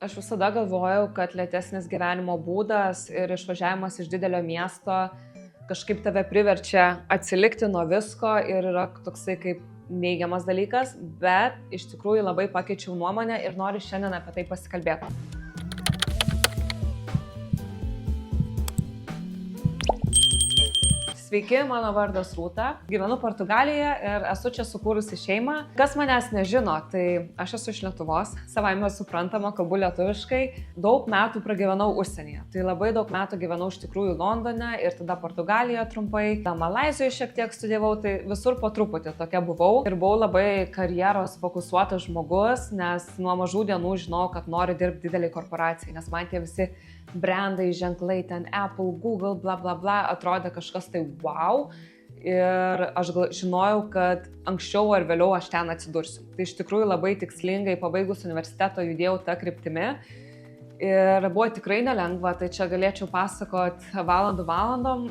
Aš visada galvojau, kad lėtesnis gyvenimo būdas ir išvažiavimas iš didelio miesto kažkaip tave priverčia atsilikti nuo visko ir yra toksai kaip neigiamas dalykas, bet iš tikrųjų labai pakeičiau nuomonę ir noriu šiandien apie tai pasikalbėti. Sveiki, mano vardas Rūta, gyvenu Portugalijoje ir esu čia sukūrusi šeimą. Kas manęs nežino, tai aš esu iš Lietuvos, savaime suprantama, kalbu lietuviškai. Daug metų pragyvenau užsienyje, tai labai daug metų gyvenau iš tikrųjų Londone ir tada Portugalijoje trumpai, tada Malaizijoje šiek tiek studijavau, tai visur po truputį tokia buvau. Ir buvau labai karjeros fokusuotas žmogus, nes nuo mažų dienų žinau, kad noriu dirbti dideliai korporacijai, nes man tie visi brandai, ženklai, ten Apple, Google, bla bla bla, atrodė kažkas tai wow. Ir aš žinojau, kad anksčiau ar vėliau aš ten atsidursiu. Tai iš tikrųjų labai tikslingai pabaigus universiteto judėjau tą kryptimį. Ir buvo tikrai nelengva, tai čia galėčiau pasakoti valandom,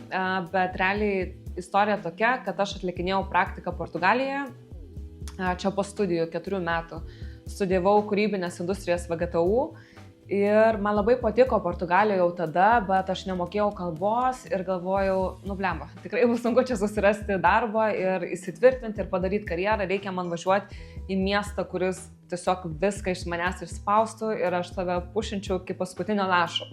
bet realiai istorija tokia, kad aš atlikinėjau praktiką Portugalijoje, čia po studijų 4 metų. Studijavau kūrybinės industrijas VGTU. Ir man labai patiko Portugalijoje jau tada, bet aš nemokėjau kalbos ir galvojau, blemba, tikrai bus sunku čia susirasti darbą ir įsitvirtinti ir padaryti karjerą, reikia man važiuoti į miestą, kuris tiesiog viską iš manęs išspaustų ir aš tave pušinčiau iki paskutinio lašo.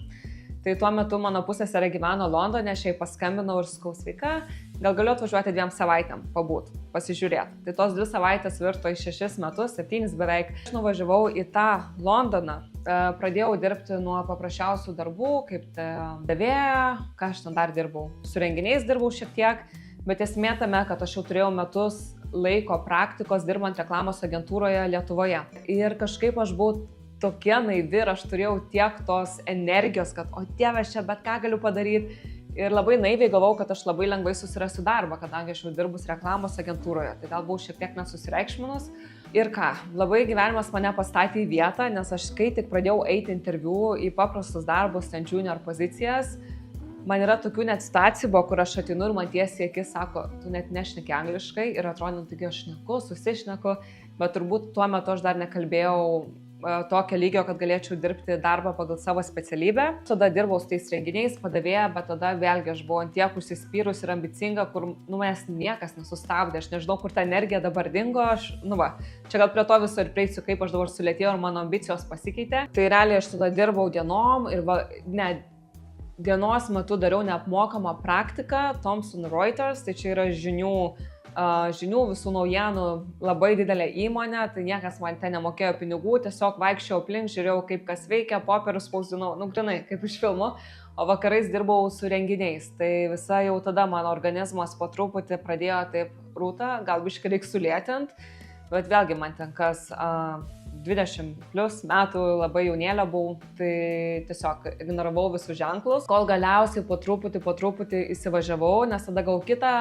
Tai tuo metu mano pusseserė gyveno Londone, aš jai paskambinau ir sakau, sveika, gal galiu atvažiuoti 2 savaitėm pabūt, pasižiūrėti. Tai tos 2 savaitės virto į 6 metus, 7 beveik. Aš nuvažiavau į tą Londoną, pradėjau dirbti nuo paprasčiausių darbų, kaip davėja, ką aš ten dar dirbau. Su renginiais dirbau šiek tiek, bet esmė tame, kad aš jau turėjau metus laiko praktikos dirbant reklamos agentūroje Lietuvoje. Ir kažkaip aš buvau tokia naivi ir aš turėjau tiek tos energijos, kad o Dieve, aš čia bet ką galiu padaryti. Ir labai naiviai galvau, kad aš labai lengvai susirasiu darbą, kadangi aš jau dirbus reklamos agentūroje. Tai gal buvau šiek tiek nesusireikšminus. Ir ką, labai gyvenimas mane pastatė į vietą, nes aš kai tik pradėjau eiti interviu į paprastus darbus, ten junior pozicijas, man yra tokių net situacijų buvo, kur aš atinu ir man tiesiai akis sako, tu net nešneki angliškai ir atrodo, taigi aš šneku, susišneku, bet turbūt tuo metu aš dar nekalbėjau tokio lygio, kad galėčiau dirbti darbą pagal savo specialybę. Tada dirbau su tais renginiais, padavėja, bet tada vėlgi aš buvau ant tiek užsispyrus ir ambicinga, kur manęs niekas nesustabdė. Aš nežinau, kur ta energija dabar dingo. Čia gal prie to viso ir prieisiu, kaip aš dabar sulėtėjau ir mano ambicijos pasikeitė. Tai realiai aš tada dirbau dienom ir dienos metu dariau neapmokamą praktiką Thomson Reuters, tai čia yra žinių visų naujienų labai didelė įmonė, tai niekas man ten nemokėjo pinigų, tiesiog vaikščiau aplink, žiūrėjau, kaip kas veikia, popierius spausdinau, grinai, kaip iš filmų, o vakarais dirbau su renginiais. Tai visa jau tada mano organizmas po truputį pradėjo taip, Rūta, gal biškai reikia sulėtint, bet vėlgi man ten kas 20 plus metų labai jaunėlė buvau, tai tiesiog ignoravau visus ženklus, kol galiausiai po truputį įsivažiavau, nes tada gavau kitą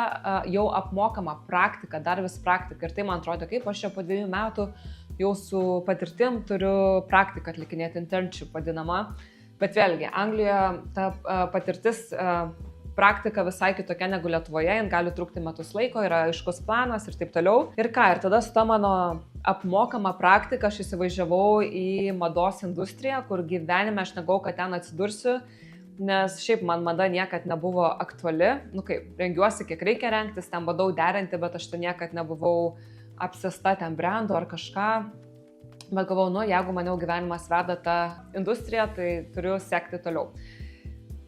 jau apmokamą praktiką, dar vis praktiką. Ir tai man atrodo, kaip aš čia po 2 metų jau su patirtim turiu praktiką atlikinėti, internship vadinama. Bet vėlgi, Anglijoje ta patirtis praktika visai kitokia negu Lietuvoje, jin gali trukti metus laiko, yra aiškus planas ir taip toliau. Ir ką, ir tada su ta mano apmokama praktika aš įsivažiavau į mados industriją, kur gyvenime aš negalvojau, kad ten atsidursiu, nes šiaip man mada niekad nebuvo aktuali. Rengiuosi, kiek reikia rengtis, ten bandau derinti, bet aš ten niekad nebuvau apsėsta ten brandų ar kažką. Bet galvojau, jeigu man jau gyvenimas veda tą industriją, tai turiu sekti toliau.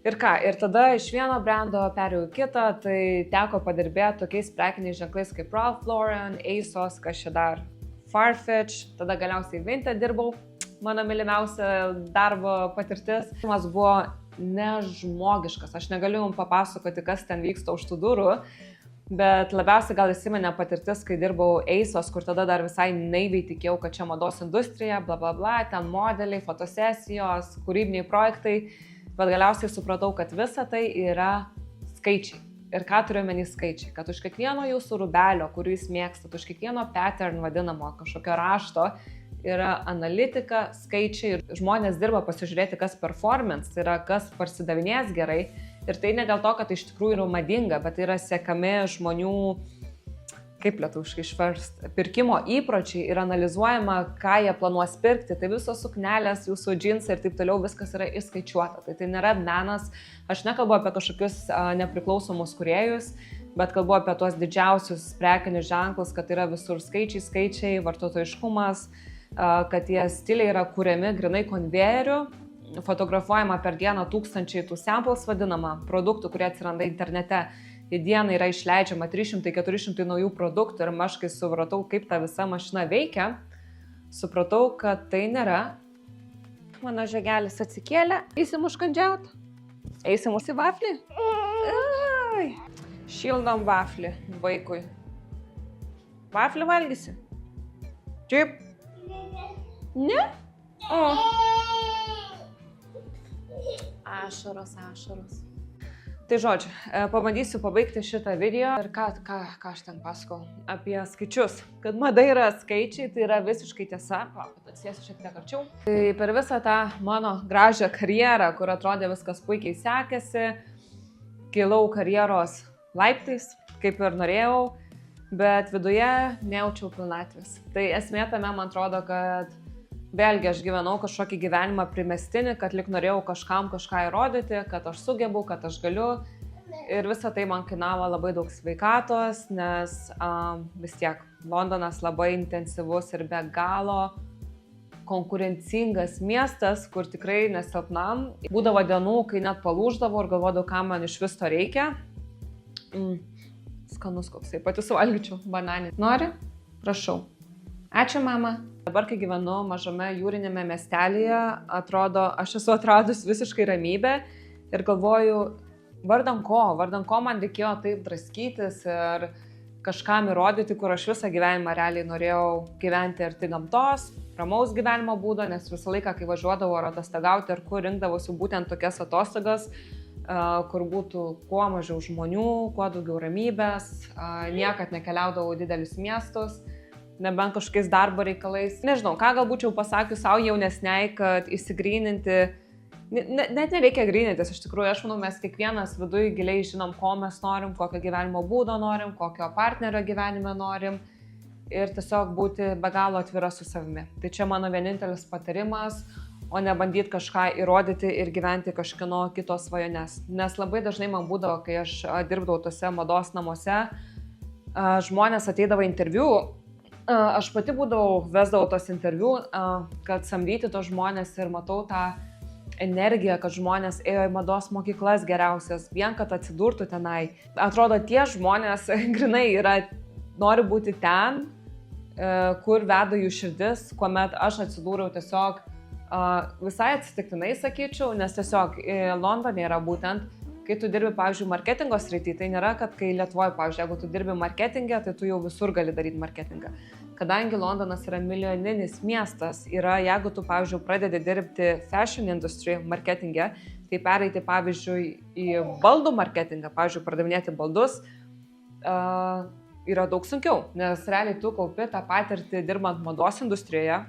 Ir ką, ir tada iš vieno brando perėjau į kitą, tai teko padirbėti tokiais prekiniais ženklais kaip Ralph Lauren, ASOS, kas čia dar, Farfetch, tada galiausiai Vinted dirbau, mano mylimiausia darbo patirtis. Mas buvo nežmogiškas, aš negaliu jums papasakoti, kas ten vyksta už tų durų, bet labiausiai gal įsiminė patirtis, kai dirbau ASOS, kur tada dar visai naiviai tikėjau, kad čia mados industrija, bla bla bla, ten modeliai, fotosesijos, kūrybiniai projektai. Bet galiausiai supratau, kad visa tai yra skaičiai. Ir ką turiu omeny skaičiai? Kad už kiekvieno jūsų rūbelio, kurį jūs mėgstat, už kiekvieno pattern vadinamo kažkokio rašto yra analitika, skaičiai. Ir žmonės dirba pasižiūrėti, kas performance, tai yra kas parsidavinės gerai. Ir tai ne dėl to, kad tai iš tikrųjų yra madinga, bet tai yra sekami žmonių kaip lietuviškai išverst, pirkimo įpročiai ir analizuojama, ką jie planuos pirkti. Tai visos suknelės, jūsų džinsai ir taip toliau viskas yra įskaičiuota. Tai nėra menas. Aš nekalbu apie kažkokius nepriklausomus kūrėjus, bet kalbu apie tuos didžiausius prekinius ženklus, kad yra visur skaičiai, vartotojiškumas, kad tie stiliai yra kuriami grinai konvejeriu, fotografuojama per dieną tūkstančiai tų samples vadinama produktų, kurie atsiranda internete. Į dieną yra išleidžiama 300-400 naujų produktų ir aš kai supratau, kaip ta visa mašina veikia, supratau, kad tai nėra. Mano žegelis atsikėlė, eisim užkandžiaut, eisim į vaflį. Ai. Šildom vaflį vaikui. Vaflį valgysi? Čiip? Ne? O. Ašaros. Tai žodžiu, pabandysiu pabaigti šitą video ir ką aš ten pasakau apie skaičius. Kad mada yra skaičiai, tai yra visiškai tiesa. Atsėsiu šiek tiek arčiau. Tai per visą tą mano gražią karjerą, kur atrodė viskas puikiai sekėsi, kilau karjeros laiptais, kaip ir norėjau, bet viduje nejaučiau pilnatvės. Tai esmė tame, man atrodo, kad vėlgi aš gyvenau kažkokį gyvenimą primestinį, kad lik norėjau kažkam kažką įrodyti, kad aš sugebu, kad aš galiu. Ir visą tai man kainavo labai daug sveikatos, nes vis tiek Londonas labai intensyvus ir be galo konkurencingas miestas, kur tikrai nesilpnam. Būdavo dienų, kai net palūždavau ir galvodavau, kam man iš viso reikia. Skanus koksai, pati suvalgyčiau bananį. Nori? Prašau. Ačiū, mama. Dabar, kai gyvenu mažame jūrinėme miestelėje, atrodo, aš esu atradus visiškai ramybę ir galvoju, vardan ko man reikėjo taip draskytis ir kažkam įrodyti, kur aš visą gyvenimą realiai norėjau gyventi arti gamtos, ramaus gyvenimo būdo, nes visą laiką, kai važiuodavau ar atostogauti ir kur rinkdavosi būtent tokias atostogas, kur būtų kuo mažiau žmonių, kuo daugiau ramybės, niekad nekeliaudavau į didelius miestus, nebent kažkokiais darbo reikalais. Nežinau, ką gal būčiau pasakius savo jaunesniai, kad įsigryninti, net nereikia grynintis, iš tikrųjų, aš manau, mes kiekvienas viduje giliai žinom, ko mes norim, kokio gyvenimo būdo norim, kokio partnerio gyvenime norim ir tiesiog būti be galo atvira su savimi. Tai čia mano vienintelis patarimas, o ne bandyti kažką įrodyti ir gyventi kažkieno kito svajones. Nes labai dažnai man būdavo, kai aš dirbdavau tose mados namuose, žmonės ateidavo interviu, aš pati vesdavau tos interviu, kad samdyti tos žmonės ir matau tą energiją, kad žmonės ėjo į mados mokyklas geriausias, vien kad atsidurtų tenai. Atrodo, tie žmonės grinai nori būti ten, kur veda jų širdis, kuomet aš atsidūriau tiesiog visai atsitiktinai, sakyčiau, nes tiesiog Londone yra būtent, kai tu dirbi, pavyzdžiui, marketingo srity, tai nėra, kad kai Lietuvoje, pavyzdžiui, jeigu tu dirbi marketingę, tai tu jau visur gali daryti marketingą. Kadangi Londonas yra milijoninis miestas, jeigu tu, pavyzdžiui, pradedi dirbti fashion industry marketingę, tai pereiti, pavyzdžiui, į baldų marketingą, pavyzdžiui, pardavinėti baldus, yra daug sunkiau, nes realiai tu kaupi tą patirtį dirbant mados industrijoje,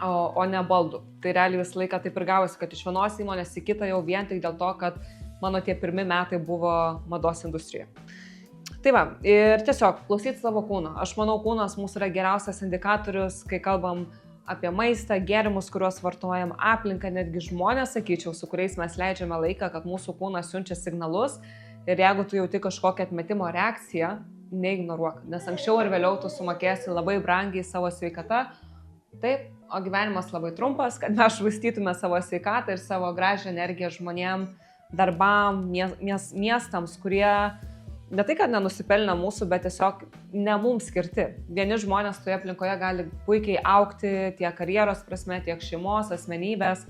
o ne baldų. Tai realiai visą laiką taip ir gavosi, kad iš vienos įmonės į kitą jau vien tik dėl to, kad mano tie pirmi metai buvo mados industrija. Tai va, ir tiesiog klausyti savo kūno. Aš manau, kūnas mūsų yra geriausias indikatorius, kai kalbam apie maistą, gėrimus, kuriuos vartojam, aplinką, netgi žmonės, sakyčiau, su kuriais mes leidžiame laiką, kad mūsų kūnas siunčia signalus. Ir jeigu tu jauti kažkokią atmetimo reakciją, neignoruok, nes anksčiau ar vėliau tu sumokėsi labai brangiai savo sveikatą. Taip, o gyvenimas labai trumpas, kad mes švaistytume savo sveikatą ir savo gražią energiją žmonėm, darbam, miestams, kurie ne tai, kad nenusipelna mūsų, bet tiesiog ne mums skirti. Vieni žmonės toje aplinkoje gali puikiai augti tiek karjeros prasme, tiek šeimos, asmenybės,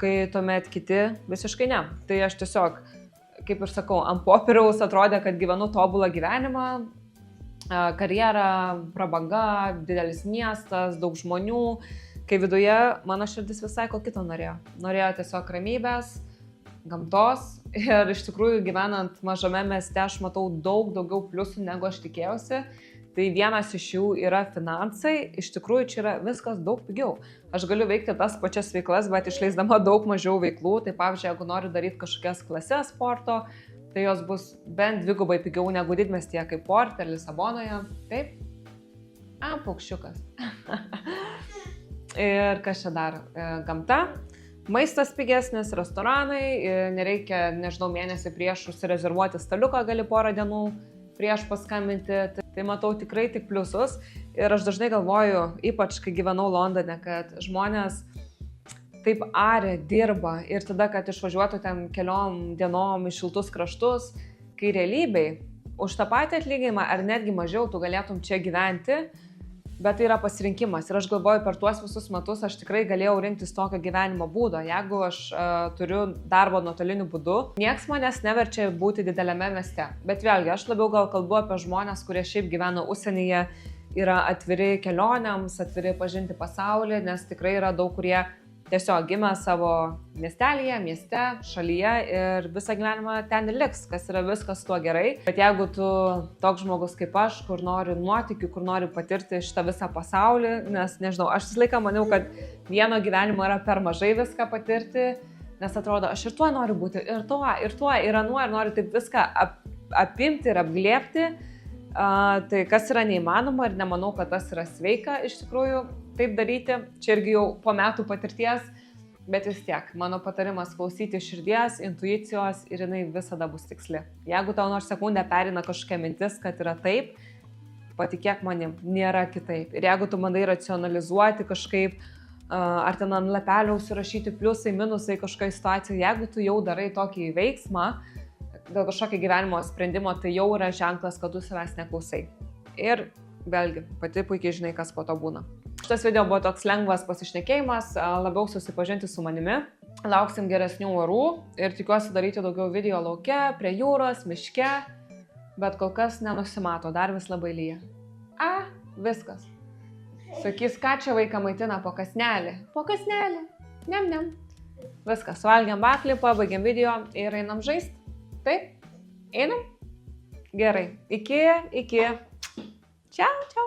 kai tuomet kiti visiškai ne. Tai aš tiesiog, kaip ir sakau, ant popieriaus atrodė, kad gyvenu tobulą gyvenimą, karjera, prabanga, didelis miestas, daug žmonių, kai viduje mano širdis visai ko kito norėjo. Norėjo tiesiog ramybės, gamtos ir iš tikrųjų gyvenant mažame mieste aš matau daug daugiau pliusų, negu aš tikėjausi. Tai vienas iš jų yra finansai, iš tikrųjų čia yra viskas daug pigiau. Aš galiu veikti tas pačias veiklas, bet išleisdama daug mažiau veiklų. Tai pavyzdžiui, jeigu noriu daryti kažkokias klases sporto, tai jos bus bent dvigubai pigiau negu didmestyje kaip Porte ir Lisabonoje. Taip? Paukščiukas. Ir kas čia dar? Gamta. Maistas pigesnis, restoranai, nereikia, nežinau, mėnesį prieš užsirezervuoti staliuką, gali porą dienų prieš paskambinti. Tai matau tikrai tik pliusus. Ir aš dažnai galvoju, ypač kai gyvenau Londone, kad žmonės taip arė, dirba ir tada, kad išvažiuotų ten keliom dienom į šiltus kraštus, kai realybėj už tą patį atlyginimą ar netgi mažiau tu galėtum čia gyventi, bet tai yra pasirinkimas. Ir aš galvoju, per tuos visus metus aš tikrai galėjau rinktis tokio gyvenimo būdo. Jeigu aš turiu darbo nuotoliniu būdu, nieks manęs neverčia būti dideliame mieste. Bet vėlgi, aš labiau gal kalbu apie žmonės, kurie šiaip gyvena užsienyje, yra atviri kelionėms, atviri pažinti pasaulį, nes tikrai yra daug, kurie tiesiog gimė savo miestelėje, mieste, šalyje ir visą gyvenimą ten ir liks, kas yra viskas tuo gerai. Bet jeigu tu toks žmogus kaip aš, kur nori nuotykių, kur nori patirti šitą visą pasaulį, nes nežinau, aš visą laiką maniau, kad vieno gyvenimo yra per mažai viską patirti, nes atrodo, aš ir tuo noriu būti, ir anuo, ir noriu taip viską apimti ir apglėbti. Tai kas yra neįmanoma ir nemanau, kad tas yra sveika iš tikrųjų taip daryti. Čia irgi jau po metų patirties, bet vis tiek, mano patarimas klausyti širdies, intuicijos ir jinai visada bus tiksli. Jeigu tau nors sekundę perina kažkokia mintis, kad yra taip, patikėk manim, nėra kitaip. Ir jeigu tu bandai racionalizuoti kažkaip, ar ten ant lapelio užsirašyti pliusai, minusai kažkokia situacija, jeigu tu jau darai tokį veiksmą, dėl kažkokio gyvenimo sprendimo, tai jau yra ženklas, kad tu savęs neklausai. Ir vėlgi, pati puikiai žinai, kas po to būna. Šitas video buvo toks lengvas pasišnekėjimas, labiau susipažinti su manimi. Lauksim geresnių orų ir tikiuosi daryti daugiau video lauke, prie jūros, miške, bet kol kas nenusimato, dar vis labai lyja. Viskas. Sakys, ką čia vaiką maitina po kąsnelį? Po kąsnelį. Nem. Viskas, valgiam baklį, pabaigėm video ir einam žaisti. Taip? Einam? Gerai. Iki. Čiau.